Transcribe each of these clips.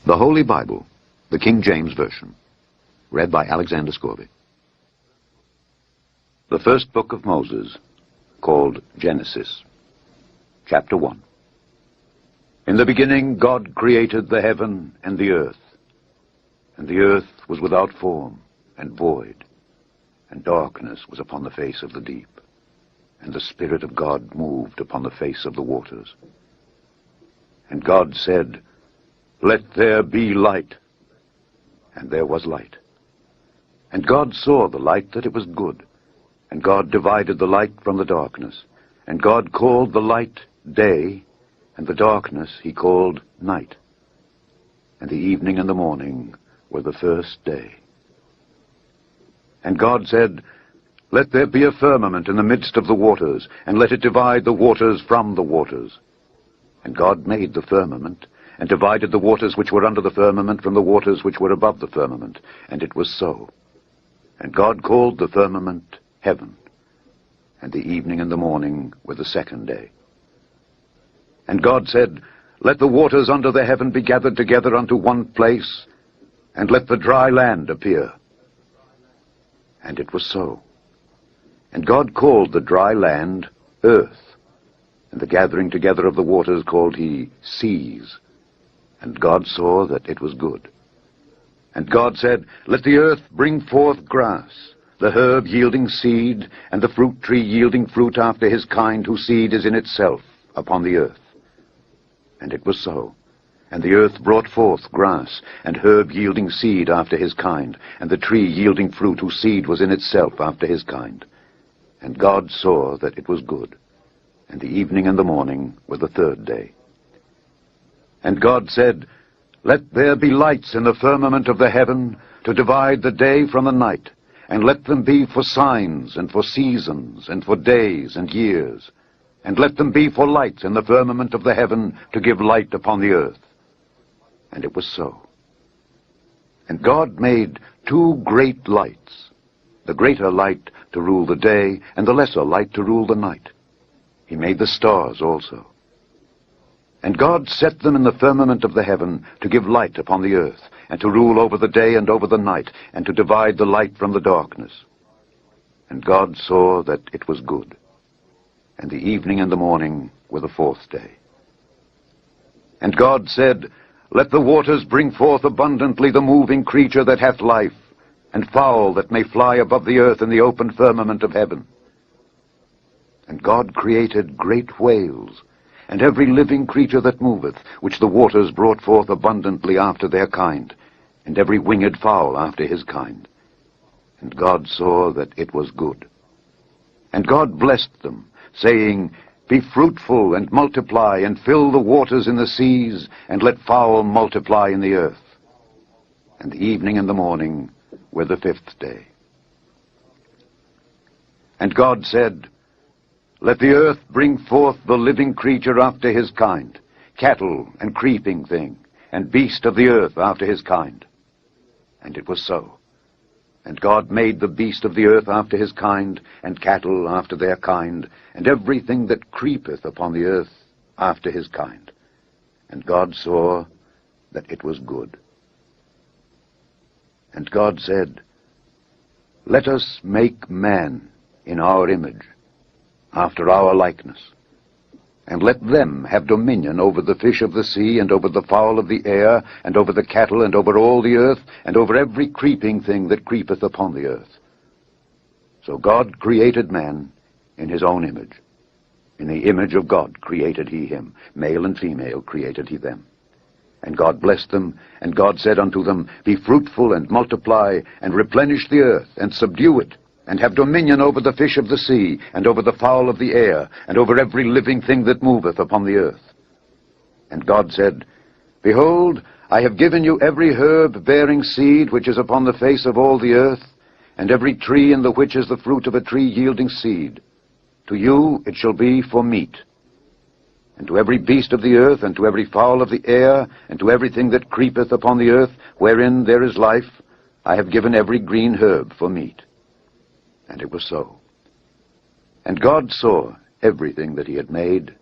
The Holy Bible, the King James Version, read by Alexander Scorby. The first book of Moses, called Genesis, chapter 1. In the beginning God created the heaven and the earth was without form and void, and darkness was upon the face of the deep, and the Spirit of God moved upon the face of the waters. And God said, "Let there be light." And there was light. And God saw the light that it was good, and God divided the light from the darkness. And God called the light day, and the darkness he called night. And the evening and the morning were the first day. And God said, "Let there be a firmament in the midst of the waters, and let it divide the waters from the waters." And God made the firmament, and divided the waters which were under the firmament from the waters which were above the firmament. And it was so. And God called the firmament heaven. And the evening and the morning were the second day. And God said, "Let the waters under the heaven be gathered together unto one place, and let the dry land appear." And it was so. And God called the dry land earth, and the gathering together of the waters called he seas. And God saw that it was good. And God said, "Let the earth bring forth grass, the herb yielding seed, and the fruit tree yielding fruit after his kind, whose seed is in itself upon the earth." And it was so. And the earth brought forth grass, and herb yielding seed after his kind, and the tree yielding fruit, whose seed was in itself after his kind. And God saw that it was good. And the evening and the morning were the third day. And God said, "Let there be lights in the firmament of the heaven, to divide the day from the night, and let them be for signs, and for seasons, and for days and years. And let them be for lights in the firmament of the heaven, to give light upon the earth." And it was so. And God made two great lights, the greater light to rule the day, and the lesser light to rule the night. He made the stars also. And God set them in the firmament of the heaven, to give light upon the earth, and to rule over the day and over the night, and to divide the light from the darkness. And God saw that it was good. And the evening and the morning were the fourth day. And God said, "Let the waters bring forth abundantly the moving creature that hath life, and fowl that may fly above the earth in the open firmament of heaven." And God created great whales, and every living creature that moveth, which the waters brought forth abundantly after their kind, and every winged fowl after his kind. And God saw that it was good. And God blessed them, saying, "Be fruitful and multiply, and fill the waters in the seas, and let fowl multiply in the earth." And the evening and the morning were the fifth day. And God said, "Let the earth bring forth the living creature after his kind, cattle and creeping thing, and beast of the earth after his kind." And it was so. And God made the beast of the earth after his kind, and cattle after their kind, and everything that creepeth upon the earth after his kind. And God saw that it was good. And God said, "Let us make man in our image, after our likeness, and let them have dominion over the fish of the sea, and over the fowl of the air, and over the cattle, and over all the earth, and over every creeping thing that creepeth upon the earth." So God created man in his own image. In the image of God created he him. Male and female created he them. And God blessed them, and God said unto them, "Be fruitful, and multiply, and replenish the earth, and subdue it, and have dominion over the fish of the sea, and over the fowl of the air, and over every living thing that moveth upon the earth." And God said, "Behold, I have given you every herb bearing seed which is upon the face of all the earth, and every tree in the which is the fruit of a tree yielding seed. To you it shall be for meat. And to every beast of the earth, and to every fowl of the air, and to everything that creepeth upon the earth, wherein there is life, I have given every green herb for meat." And it was so. And God saw everything that he had made,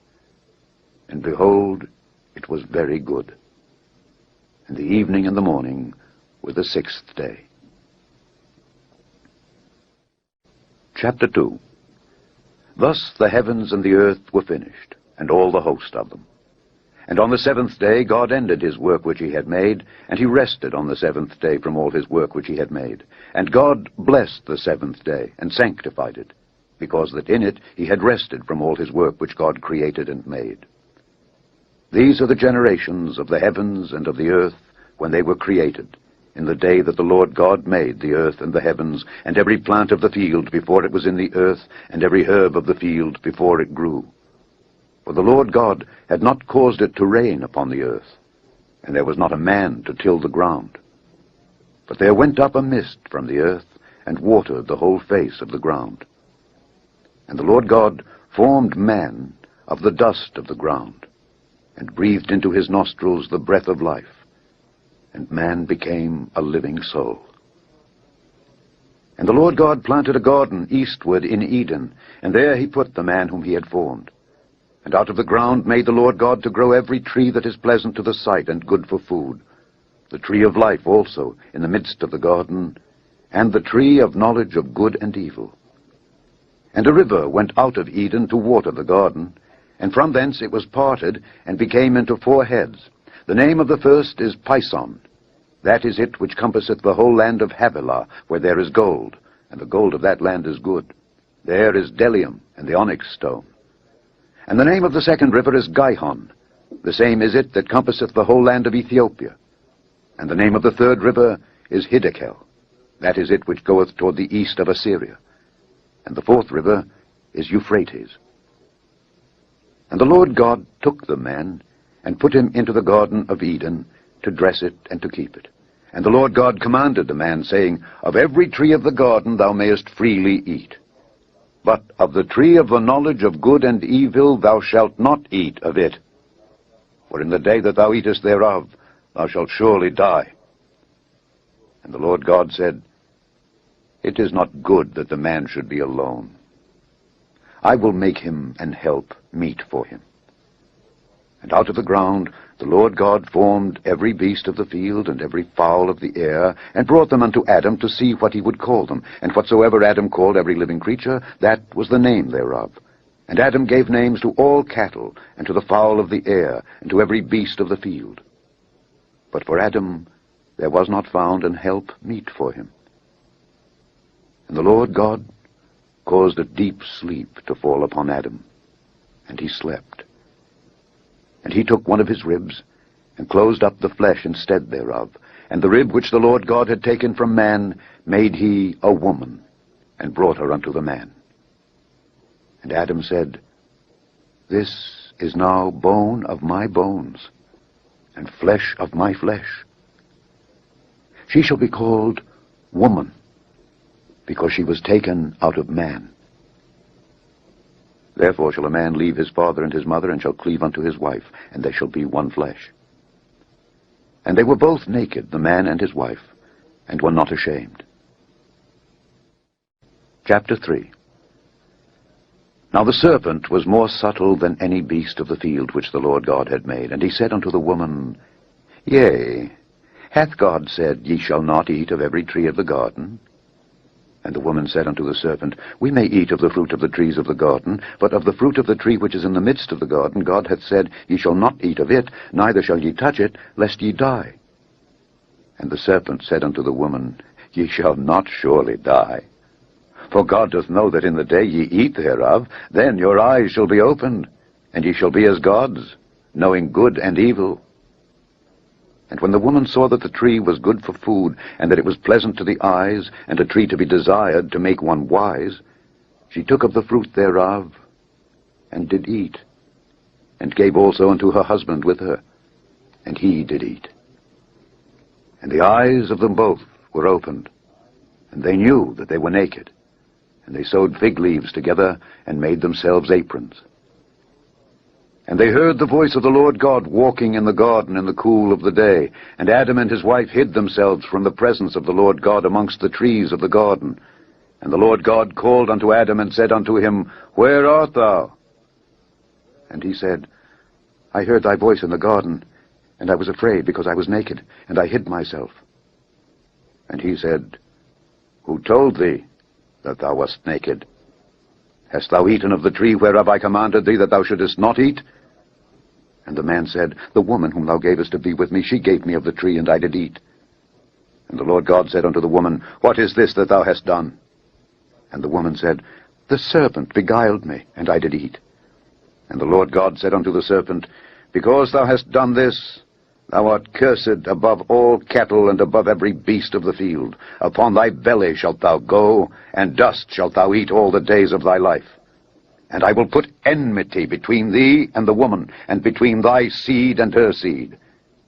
and behold, it was very good. and the evening and the morning were the sixth day. Chapter 2. Thus the heavens and the earth were finished, and all the host of them. And on the seventh day God ended his work which he had made, and he rested on the seventh day from all his work which he had made. And God blessed the seventh day, and sanctified it, because that in it he had rested from all his work which God created and made. These are the generations of the heavens and of the earth when they were created, in the day that the Lord God made the earth and the heavens, and every plant of the field before it was in the earth, and every herb of the field before it grew. For the Lord God had not caused it to rain upon the earth, and there was not a man to till the ground. But there went up a mist from the earth, and watered the whole face of the ground. And the Lord God formed man of the dust of the ground, and breathed into his nostrils the breath of life, and man became a living soul. And the Lord God planted a garden eastward in Eden, and there he put the man whom he had formed. And out of the ground made the Lord God to grow every tree that is pleasant to the sight and good for food, the tree of life also in the midst of the garden, and the tree of knowledge of good and evil. And a river went out of Eden to water the garden, and from thence it was parted, and became into 4 heads. The name of the first is Pison. That is it which compasseth the whole land of Havilah, where there is gold, and the gold of that land is good. There is bdellium, and the onyx stone. And the name of the second river is Gihon. The same is it that compasseth the whole land of Ethiopia. And the name of the third river is Hiddekel. That is it which goeth toward the east of Assyria. And the fourth river is Euphrates. And the Lord God took the man, and put him into the garden of Eden, to dress it and to keep it. And the Lord God commanded the man, saying, Of every tree of the garden thou mayest freely eat. But of the tree of the knowledge of good and evil thou shalt not eat of it. For in the day that thou eatest thereof, thou shalt surely die. And the Lord God said, It is not good that the man should be alone. I will make him an help meet for him. And out of the ground the Lord God formed every beast of the field and every fowl of the air, and brought them unto Adam to see what he would call them. And whatsoever Adam called every living creature, that was the name thereof. And Adam gave names to all cattle, and to the fowl of the air, and to every beast of the field. But for Adam there was not found an help meet for him. And the Lord God caused a deep sleep to fall upon Adam, and he slept. And he took one of his ribs, and closed up the flesh instead thereof. And the rib which the Lord God had taken from man made he a woman, and brought her unto the man. And Adam said, This is now bone of my bones, and flesh of my flesh. She shall be called woman, because she was taken out of man. Therefore shall a man leave his father and his mother, and shall cleave unto his wife, and they shall be one flesh. And they were both naked, the man and his wife, and were not ashamed. Chapter 3. Now the serpent was more subtle than any beast of the field which the Lord God had made. And he said unto the woman, Yea, hath God said, Ye shall not eat of every tree of the garden? And the woman said unto the serpent, We may eat of the fruit of the trees of the garden, but of the fruit of the tree which is in the midst of the garden, God hath said, Ye shall not eat of it, neither shall ye touch it, lest ye die. And the serpent said unto the woman, Ye shall not surely die. For God doth know that in the day ye eat thereof, then your eyes shall be opened, and ye shall be as gods, knowing good and evil. And when the woman saw that the tree was good for food, and that it was pleasant to the eyes, and a tree to be desired to make one wise, she took of the fruit thereof, and did eat, and gave also unto her husband with her, and he did eat. And the eyes of them both were opened, and they knew that they were naked. And they sewed fig leaves together, and made themselves aprons. And they heard the voice of the Lord God walking in the garden in the cool of the day. And Adam and his wife hid themselves from the presence of the Lord God amongst the trees of the garden. And the Lord God called unto Adam, and said unto him, Where art thou? And he said, I heard thy voice in the garden, And I was afraid, because I was naked, and I hid myself. And he said, Who told thee that thou wast naked? Hast thou eaten of the tree whereof I commanded thee that thou shouldest not eat? And the man said, The woman whom thou gavest to be with me, she gave me of the tree, and I did eat. And the Lord God said unto the woman, What is this that thou hast done? And the woman said, The serpent beguiled me, and I did eat. And the Lord God said unto the serpent, Because thou hast done this, thou art cursed above all cattle and above every beast of the field. Upon thy belly shalt thou go, and dust shalt thou eat all the days of thy life. And I will put enmity between thee and the woman, and between thy seed and her seed.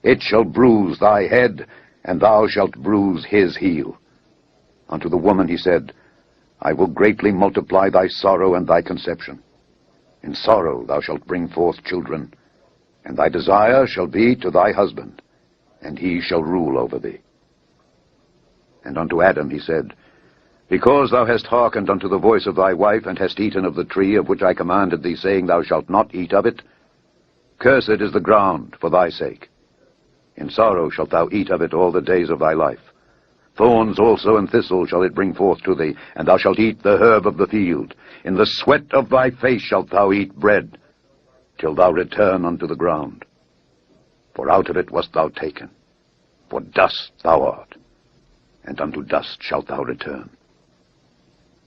It shall bruise thy head, and thou shalt bruise his heel. Unto the woman he said, I will greatly multiply thy sorrow and thy conception. In sorrow thou shalt bring forth children, and thy desire shall be to thy husband, and he shall rule over thee. And unto Adam he said, Because thou hast hearkened unto the voice of thy wife, and hast eaten of the tree of which I commanded thee, saying, Thou shalt not eat of it, cursed is the ground for thy sake. In sorrow shalt thou eat of it all the days of thy life. Thorns also and thistles shall it bring forth to thee, and thou shalt eat the herb of the field. In the sweat of thy face shalt thou eat bread, till thou return unto the ground. For out of it wast thou taken. For dust thou art, and unto dust shalt thou return.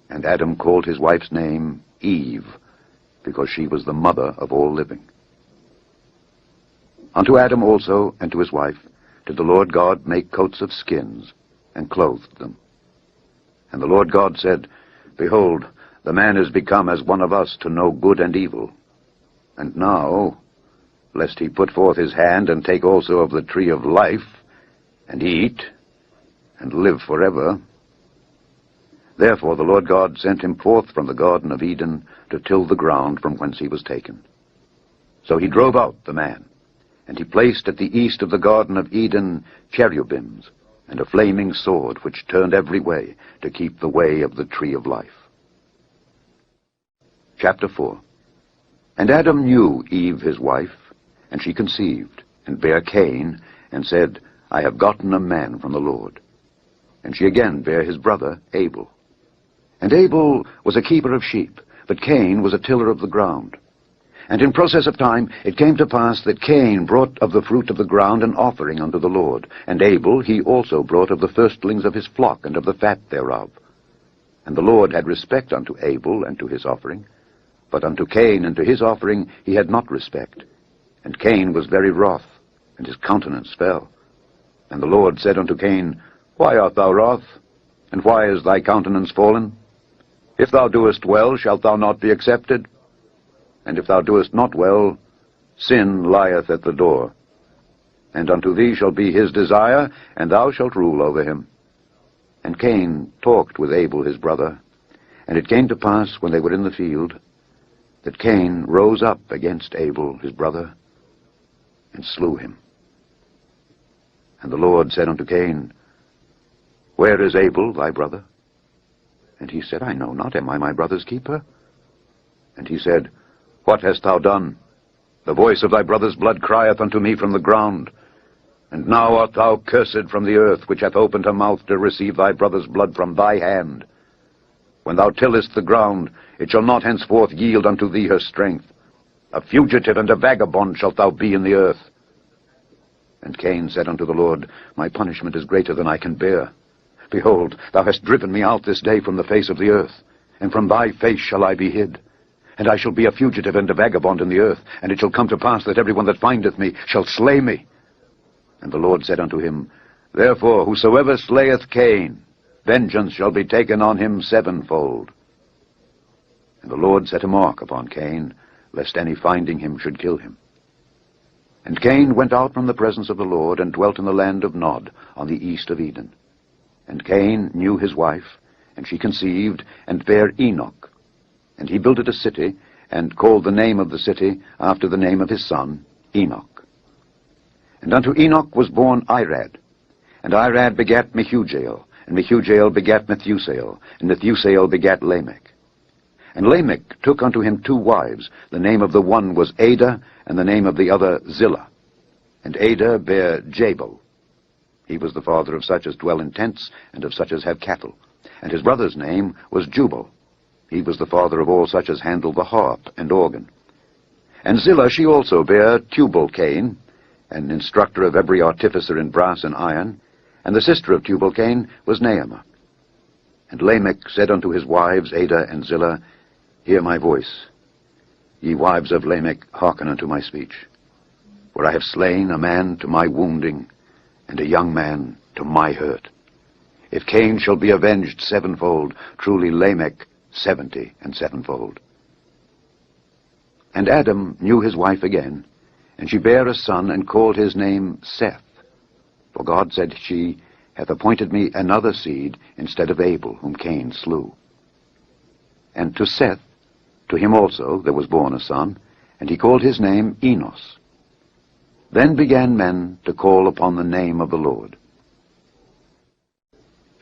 And Adam called his wife's name Eve, because she was the mother of all living. Unto Adam also and to his wife did the Lord God make coats of skins, and clothed them. And the Lord God said, Behold, the man is become as one of us to know good and evil. And now, lest he put forth his hand and take also of the tree of life, and eat, and live forever. Therefore the Lord God sent him forth from the Garden of Eden to till the ground from whence he was taken. So he drove out the man, and he placed at the east of the Garden of Eden cherubims, and a flaming sword which turned every way to keep the way of the tree of life. Chapter 4. And Adam knew Eve his wife, and she conceived, and bare Cain, and said, I have gotten a man from the Lord. And she again bare his brother Abel. And Abel was a keeper of sheep, but Cain was a tiller of the ground. And in process of time it came to pass that Cain brought of the fruit of the ground an offering unto the Lord, and Abel he also brought of the firstlings of his flock and of the fat thereof. And the Lord had respect unto Abel and to his offering, but unto Cain and to his offering he had not respect. And Cain was very wroth, and his countenance fell. And the Lord said unto Cain, Why art thou wroth? And why is thy countenance fallen? If thou doest well, shalt thou not be accepted? And if thou doest not well, sin lieth at the door. And unto thee shall be his desire, and thou shalt rule over him. And Cain talked with Abel his brother. And it came to pass, when they were in the field, that Cain rose up against Abel his brother, and slew him. And the Lord said unto Cain, Where is Abel thy brother? And he said, I know not. Am I my brother's keeper? And he said, What hast thou done? The voice of thy brother's blood crieth unto me from the ground. And now art thou cursed from the earth, which hath opened her mouth to receive thy brother's blood from thy hand. When thou tillest the ground, it shall not henceforth yield unto thee her strength. A fugitive and a vagabond shalt thou be in the earth. And Cain said unto the Lord, My punishment is greater than I can bear. Behold, thou hast driven me out this day from the face of the earth, and from thy face shall I be hid. And I shall be a fugitive and a vagabond in the earth, and it shall come to pass that every one that findeth me shall slay me. And the Lord said unto him, Therefore whosoever slayeth Cain, vengeance shall be taken on him sevenfold. And the Lord set a mark upon Cain, lest any finding him should kill him. And Cain went out from the presence of the Lord, and dwelt in the land of Nod, on the east of Eden. And Cain knew his wife, and she conceived, and bare Enoch. And he builded a city, and called the name of the city after the name of his son, Enoch. And unto Enoch was born Irad. And Irad begat Mehujael, and Mehujael begat Methusael, and Methusael begat Lamech. And Lamech took unto him 2 wives. The name of the one was Adah, and the name of the other Zillah. And Adah bare Jabal. He was the father of such as dwell in tents, and of such as have cattle. And his brother's name was Jubal. He was the father of all such as handle the harp and organ. And Zillah she also bare Tubal-Cain, an instructor of every artificer in brass and iron, and the sister of Tubal-Cain was Naamah. And Lamech said unto his wives, Adah and Zillah, Hear my voice. Ye wives of Lamech, hearken unto my speech. For I have slain a man to my wounding, and a young man to my hurt. If Cain shall be avenged sevenfold, truly Lamech 70 and sevenfold. And Adam knew his wife again, and she bare a son, and called his name Seth. For God, said she, hath appointed me another seed instead of Abel, whom Cain slew. And to Seth, to him also there was born a son, and he called his name Enos. Then began men to call upon the name of the Lord.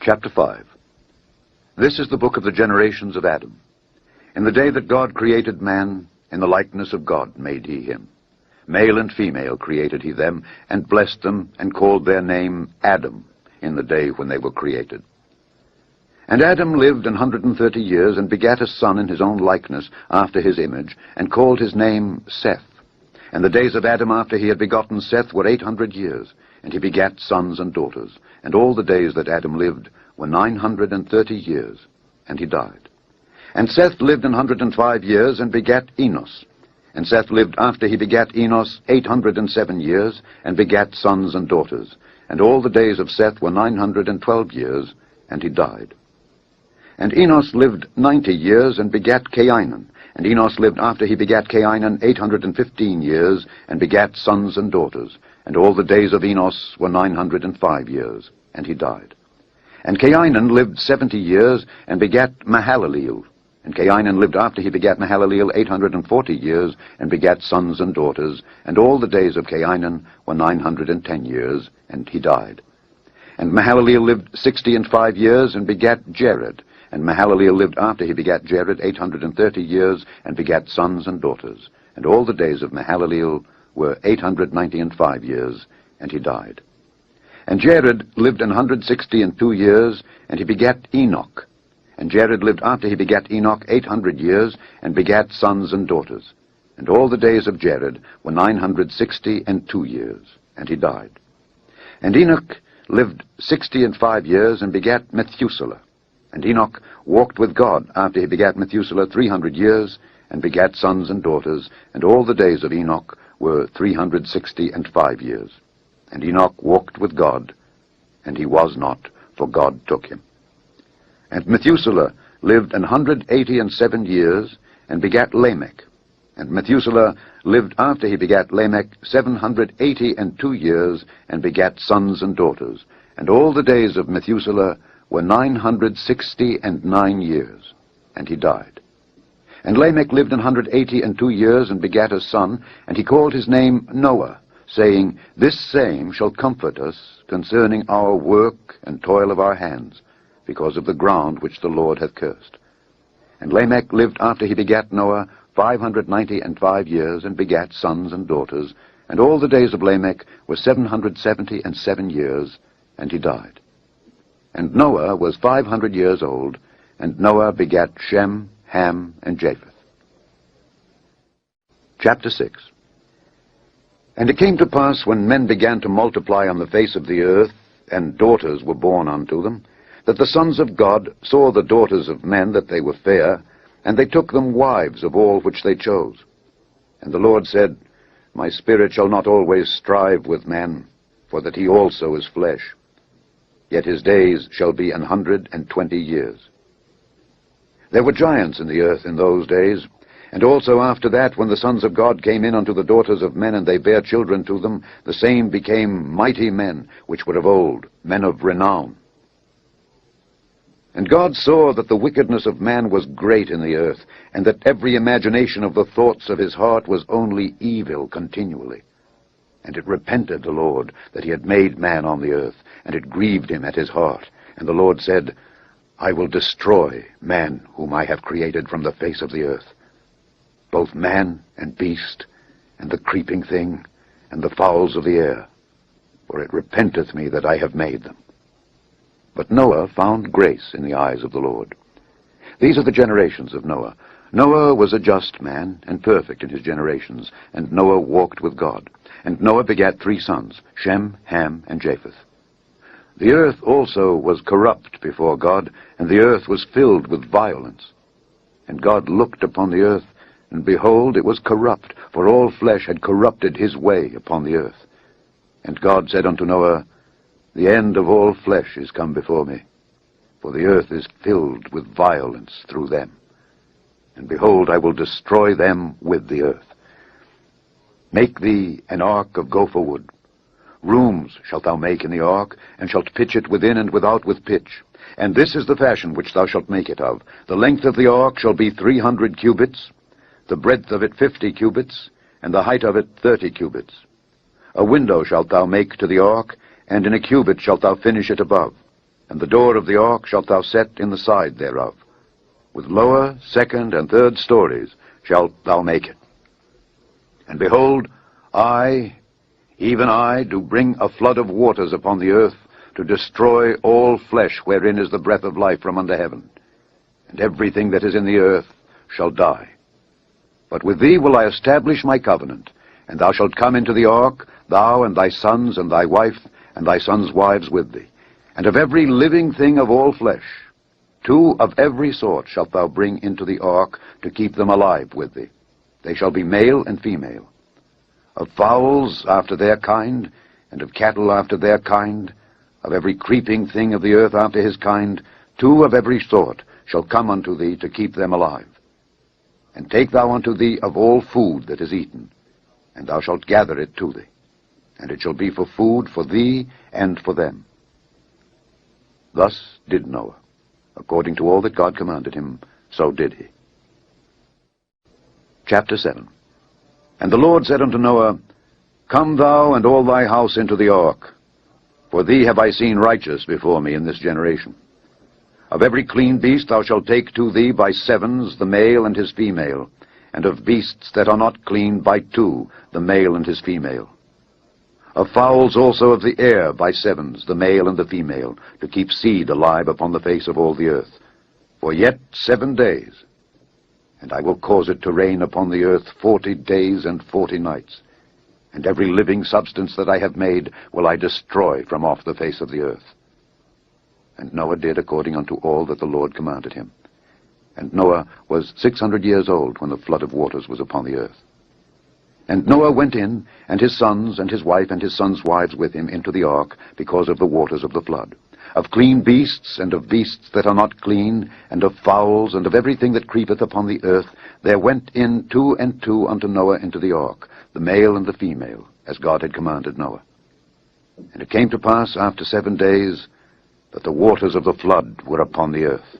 Chapter 5. This is the book of the generations of Adam. In the day that God created man, in the likeness of God made he him. Male and female created he them, and blessed them, and called their name Adam, in the day when they were created. And Adam lived 130 years, and begat a son in his own likeness, after his image, and called his name Seth. And the days of Adam after he had begotten Seth were 800 years, and he begat sons and daughters. And all the days that Adam lived were 930 years, and he died. And Seth lived 105 years, and begat Enos. And Seth lived after he begat Enos 807 years, and begat sons and daughters. And all the days of Seth were 912 years, and he died. And Enos lived 90 years, and begat Cainan. And Enos lived after he begat Cainan 815 years, and begat sons and daughters. And all the days of Enos were 905 years, and he died. And Cainan lived 70 years, and begat Mahalaleel. And Cainan lived after he begat Mahalaleel 840 years, and begat sons and daughters. And all the days of Cainan were 910 years, and he died. And Mahalaleel lived 65 years, and begat Jared. And Mahalaleel lived after he begat Jared 830 years, and begat sons and daughters. And all the days of Mahalaleel were 895 years, and he died. And Jared lived 162 years, and he begat Enoch. And Jared lived after he begat Enoch 800 years, and begat sons and daughters. And all the days of Jared were 962 years, and he died. And Enoch lived 65 years, and begat Methuselah. And Enoch walked with God after he begat Methuselah 300 years, and begat sons and daughters. And all the days of Enoch were 365 years. And Enoch walked with God, and he was not, for God took him. And Methuselah lived 187 years, and begat Lamech. And Methuselah lived after he begat Lamech 782 years, and begat sons and daughters. And all the days of Methuselah were 969 years, and he died. And Lamech lived 182 years, and begat a son, and he called his name Noah, saying, This same shall comfort us concerning our work and toil of our hands, because of the ground which the Lord hath cursed. And Lamech lived after he begat Noah 595 years, and begat sons and daughters. And all the days of Lamech were 777 years, and he died. And Noah was 500 years old, and Noah begat Shem, Ham, and Japheth. Chapter 6. And it came to pass, when men began to multiply on the face of the earth, and daughters were born unto them, that the sons of God saw the daughters of men that they were fair, and they took them wives of all which they chose. And the Lord said, My spirit shall not always strive with man, for that he also is flesh. Yet his days shall be 120 years. There were giants in the earth in those days, and also after that, when the sons of God came in unto the daughters of men, and they bare children to them, the same became mighty men, which were of old, men of renown. And God saw that the wickedness of man was great in the earth, and that every imagination of the thoughts of his heart was only evil continually. And it repented the Lord that he had made man on the earth, and it grieved him at his heart. And the Lord said, I will destroy man whom I have created from the face of the earth, both man and beast, and the creeping thing, and the fowls of the air, for it repenteth me that I have made them. But Noah found grace in the eyes of the Lord. These are the generations of Noah. Noah was a just man, and perfect in his generations, and Noah walked with God. And Noah begat 3 sons, Shem, Ham, and Japheth. The earth also was corrupt before God, and the earth was filled with violence. And God looked upon the earth, and behold, it was corrupt, for all flesh had corrupted his way upon the earth. And God said unto Noah, The end of all flesh is come before me, for the earth is filled with violence through them. And behold, I will destroy them with the earth. Make thee an ark of gopher wood. Rooms shalt thou make in the ark, and shalt pitch it within and without with pitch. And this is the fashion which thou shalt make it of. The length of the ark shall be 300 cubits, the breadth of it 50 cubits, and the height of it 30 cubits. A window shalt thou make to the ark, and in a cubit shalt thou finish it above. And the door of the ark shalt thou set in the side thereof. With lower, second, and third stories shalt thou make it. And behold, I, even I, do bring a flood of waters upon the earth, to destroy all flesh wherein is the breath of life from under heaven. And everything that is in the earth shall die. But with thee will I establish my covenant, and thou shalt come into the ark, thou and thy sons and thy wife, and thy sons' wives with thee. And of every living thing of all flesh, 2 of every sort shalt thou bring into the ark, to keep them alive with thee. They shall be male and female. Of fowls after their kind, and of cattle after their kind, of every creeping thing of the earth after his kind, 2 of every sort shall come unto thee, to keep them alive. And take thou unto thee of all food that is eaten, and thou shalt gather it to thee. And it shall be for food for thee and for them. Thus did Noah. According to all that God commanded him, so did he. Chapter 7. And the Lord said unto Noah, Come thou and all thy house into the ark, for thee have I seen righteous before me in this generation. Of every clean beast thou shalt take to thee by 7s the male and his female, and of beasts that are not clean by 2 the male and his female. Of fowls also of the air by 7s the male and the female, to keep seed alive upon the face of all the earth, for yet 7 days. And I will cause it to rain upon the earth 40 days and 40 nights. And every living substance that I have made will I destroy from off the face of the earth. And Noah did according unto all that the Lord commanded him. And Noah was 600 years old when the flood of waters was upon the earth. And Noah went in, and his sons, and his wife, and his sons' wives with him into the ark, because of the waters of the flood. Of clean beasts, and of beasts that are not clean, and of fowls, and of everything that creepeth upon the earth, there went in 2 and 2 unto Noah into the ark, the male and the female, as God had commanded Noah. And it came to pass after 7 days, that the waters of the flood were upon the earth.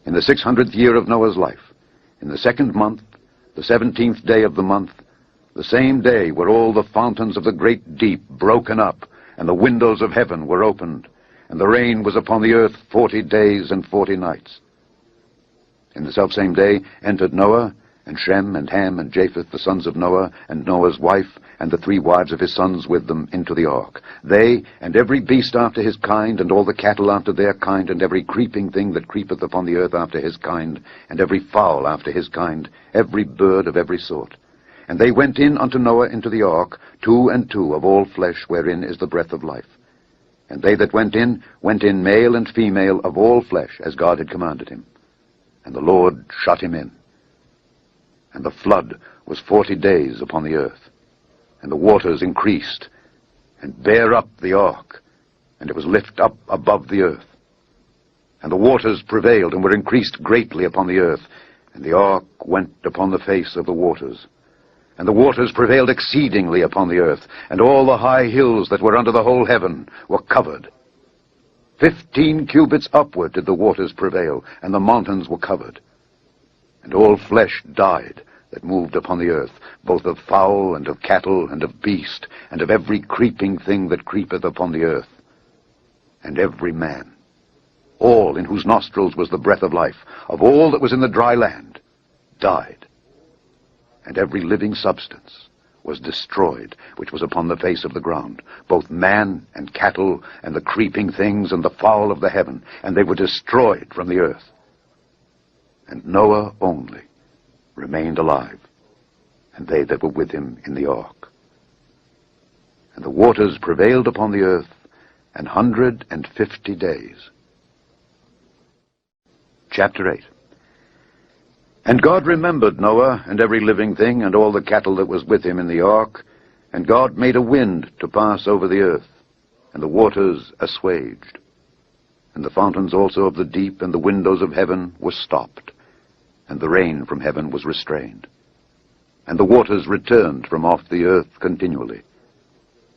In the 600th year of Noah's life, in the 2nd month, the 17th day of the month, the same day were all the fountains of the great deep broken up, and the windows of heaven were opened, and the rain was upon the earth 40 days and 40 nights. In the selfsame day entered Noah, and Shem, and Ham, and Japheth, the sons of Noah, and Noah's wife, and the 3 wives of his sons with them into the ark. They, and every beast after his kind, and all the cattle after their kind, and every creeping thing that creepeth upon the earth after his kind, and every fowl after his kind, every bird of every sort. And they went in unto Noah into the ark, 2 and 2 of all flesh wherein is the breath of life. And they that went in male and female of all flesh, as God had commanded him. And the Lord shut him in. And the flood was 40 days upon the earth. And the waters increased, and bare up the ark, and it was lift up above the earth. And the waters prevailed, and were increased greatly upon the earth, and the ark went upon the face of the waters. And the waters prevailed exceedingly upon the earth, and all the high hills that were under the whole heaven were covered. 15 cubits upward did the waters prevail, and the mountains were covered. And all flesh died that moved upon the earth, both of fowl, and of cattle, and of beast, and of every creeping thing that creepeth upon the earth. And every man, all in whose nostrils was the breath of life, of all that was in the dry land, died. And every living substance, was destroyed, which was upon the face of the ground, both man and cattle, and the creeping things, and the fowl of the heaven, and they were destroyed from the earth. And Noah only remained alive, and they that were with him in the ark. And the waters prevailed upon the earth 150 days. Chapter 8. And God remembered Noah, and every living thing, and all the cattle that was with him in the ark. And God made a wind to pass over the earth, and the waters assuaged. And the fountains also of the deep and the windows of heaven were stopped, and the rain from heaven was restrained. And the waters returned from off the earth continually.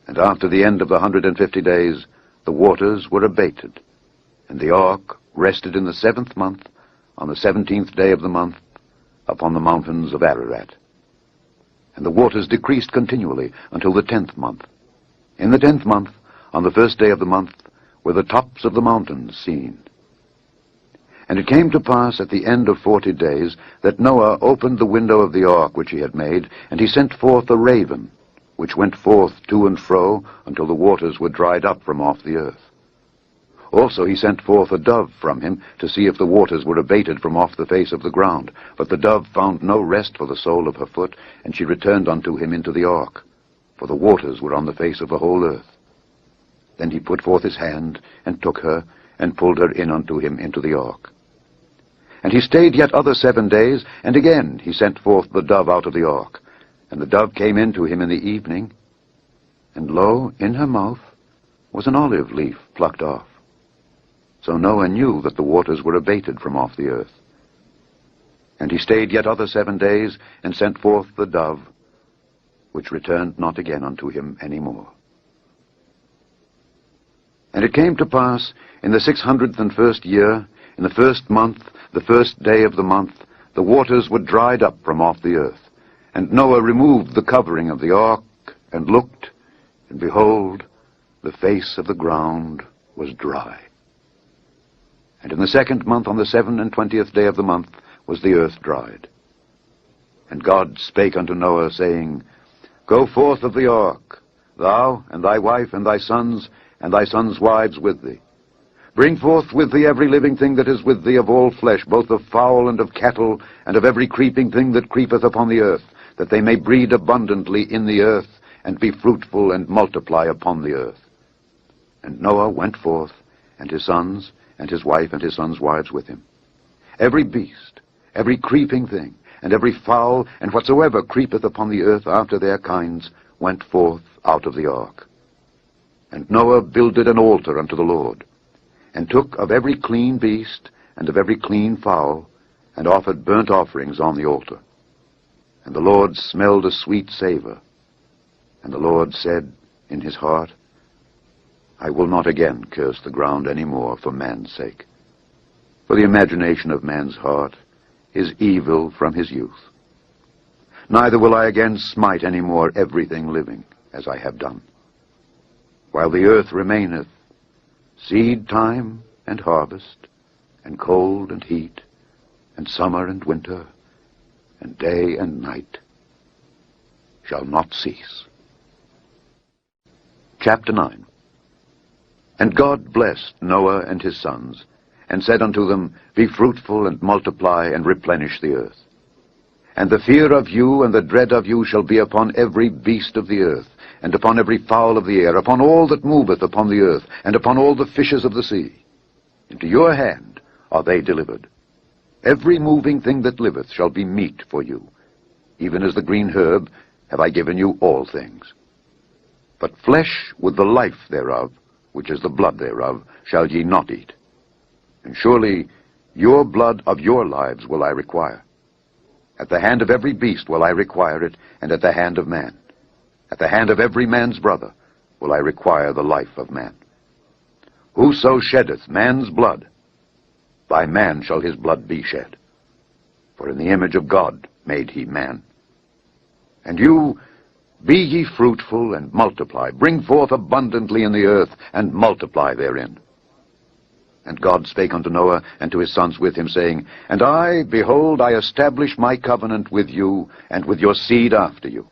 And after the end of the 150 days, the waters were abated. And the ark rested in the 7th month, on the 17th day of the month, upon the mountains of Ararat. And the waters decreased continually until the 10th month. In the 10th month, on the 1st day of the month, were the tops of the mountains seen. And it came to pass at the end of 40 days that Noah opened the window of the ark which he had made, and he sent forth a raven, which went forth to and fro until the waters were dried up from off the earth. Also he sent forth a dove from him to see if the waters were abated from off the face of the ground. But the dove found no rest for the sole of her foot, and she returned unto him into the ark, for the waters were on the face of the whole earth. Then he put forth his hand, and took her, and pulled her in unto him into the ark. And he stayed yet other 7 days, and again he sent forth the dove out of the ark. And the dove came in to him in the evening, and lo, in her mouth was an olive leaf plucked off. So Noah knew that the waters were abated from off the earth. And he stayed yet other 7 days, and sent forth the dove, which returned not again unto him any more. And it came to pass in the 601st year, in the 1st month, the 1st day of the month, the waters were dried up from off the earth. And Noah removed the covering of the ark, and looked, and behold, the face of the ground was dry. And in the 2nd month, on the 27th day of the month, was the earth dried. And God spake unto Noah, saying, Go forth of the ark, thou, and thy wife, and thy sons wives with thee. Bring forth with thee every living thing that is with thee of all flesh, both of fowl and of cattle, and of every creeping thing that creepeth upon the earth, that they may breed abundantly in the earth, and be fruitful and multiply upon the earth. And Noah went forth, and his sons, and his wife, and his sons' wives with him. Every beast, every creeping thing, and every fowl, and whatsoever creepeth upon the earth after their kinds, went forth out of the ark. And Noah builded an altar unto the Lord, and took of every clean beast, and of every clean fowl, and offered burnt offerings on the altar. And the Lord smelled a sweet savor. And the Lord said in his heart, I will not again curse the ground any more for man's sake. For the imagination of man's heart is evil from his youth. Neither will I again smite any more everything living, as I have done. While the earth remaineth, seed time and harvest, and cold and heat, and summer and winter, and day and night shall not cease. Chapter 9. And God blessed Noah and his sons, and said unto them, Be fruitful, and multiply, and replenish the earth. And the fear of you and the dread of you shall be upon every beast of the earth, and upon every fowl of the air, upon all that moveth upon the earth, and upon all the fishes of the sea. Into your hand are they delivered. Every moving thing that liveth shall be meat for you. Even as the green herb have I given you all things. But flesh with the life thereof, which is the blood thereof, shall ye not eat. And surely your blood of your lives will I require. At the hand of every beast will I require it, and at the hand of man. At the hand of every man's brother will I require the life of man. Whoso sheddeth man's blood, by man shall his blood be shed. For in the image of God made he man. And you, be ye fruitful, and multiply. Bring forth abundantly in the earth, and multiply therein. And God spake unto Noah, and to his sons with him, saying, And I, behold, I establish my covenant with you, and with your seed after you,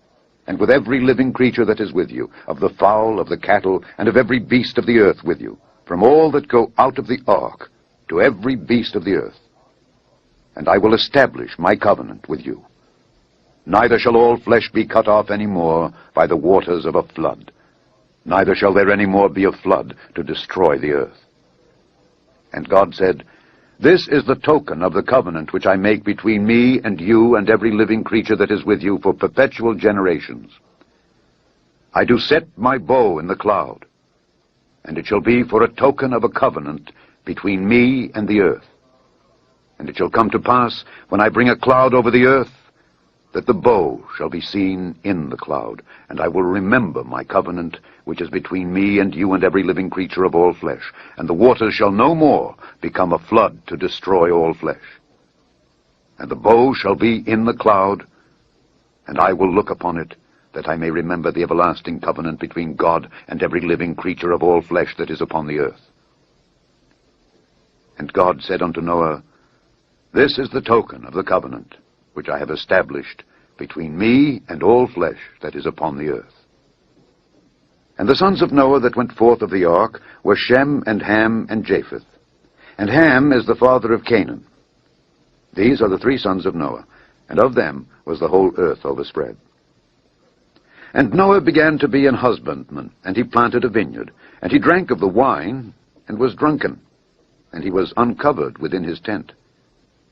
and with every living creature that is with you, of the fowl, of the cattle, and of every beast of the earth with you, from all that go out of the ark, to every beast of the earth. And I will establish my covenant with you. Neither shall all flesh be cut off any more by the waters of a flood, neither shall there any more be a flood to destroy the earth. And God said, This is the token of the covenant which I make between me and you and every living creature that is with you for perpetual generations. I do set my bow in the cloud, and it shall be for a token of a covenant between me and the earth. And it shall come to pass, when I bring a cloud over the earth, that the bow shall be seen in the cloud, and I will remember my covenant, which is between me and you and every living creature of all flesh, and the waters shall no more become a flood to destroy all flesh. And the bow shall be in the cloud, and I will look upon it, that I may remember the everlasting covenant between God and every living creature of all flesh that is upon the earth. And God said unto Noah, This is the token of the covenant which I have established between me and all flesh that is upon the earth. And the sons of Noah that went forth of the ark were Shem and Ham and Japheth. And Ham is the father of Canaan. These are the three sons of Noah, and of them was the whole earth overspread. And Noah began to be an husbandman, and he planted a vineyard, and he drank of the wine, and was drunken, and he was uncovered within his tent.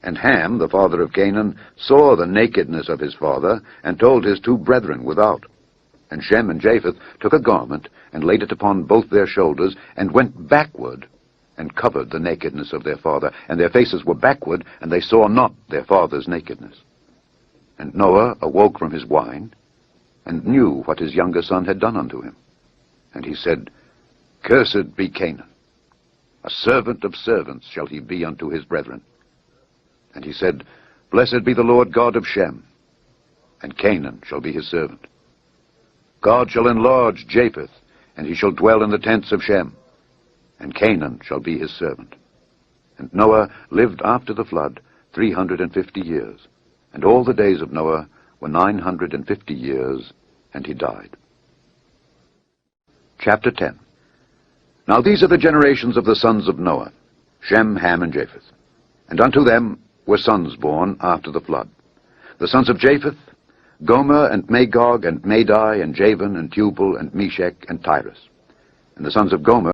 And Ham, the father of Canaan, saw the nakedness of his father, and told his two brethren without. And Shem and Japheth took a garment, and laid it upon both their shoulders, and went backward, and covered the nakedness of their father. And their faces were backward, and they saw not their father's nakedness. And Noah awoke from his wine, and knew what his younger son had done unto him. And he said, Cursed be Canaan, a servant of servants shall he be unto his brethren. And he said, Blessed be the Lord God of Shem, and Canaan shall be his servant. God shall enlarge Japheth, and he shall dwell in the tents of Shem, and Canaan shall be his servant. And Noah lived after the flood 350 years, and all the days of Noah were 950 years, and he died. Chapter 10. Now these are the generations of the sons of Noah, Shem, Ham, and Japheth. And unto them were sons born after the flood. The sons of Japheth, Gomer, and Magog, and Madai, and Javan, and Tubal, and Meshech, and Tyrus. And the sons of Gomer